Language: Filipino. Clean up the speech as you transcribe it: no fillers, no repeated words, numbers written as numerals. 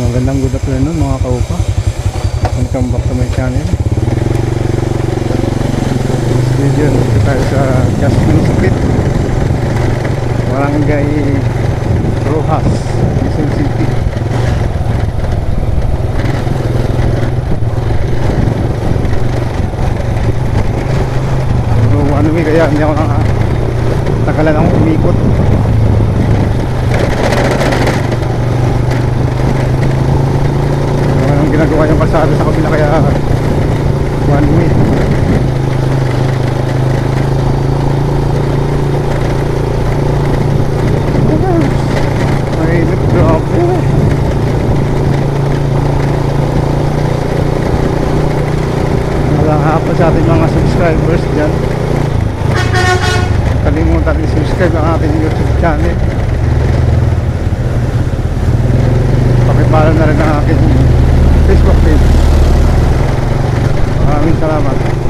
Magandang good afternoon mga kaupa. Welcome back to my channel. This video, nandito tayo sa Jasmine Street, Barangay Rojas, Quezon City. So ano kaya hindi ako tagalan akong umikot. Ginagawa yung kalsada sa kabila kaya one way. Ay, grabe. Walang hapon sa ating mga subscribers dyan. Kalimutan i-subscribe ang ating YouTube channel. Pakipala na rin ang aking Facebook page. Maraming salamat.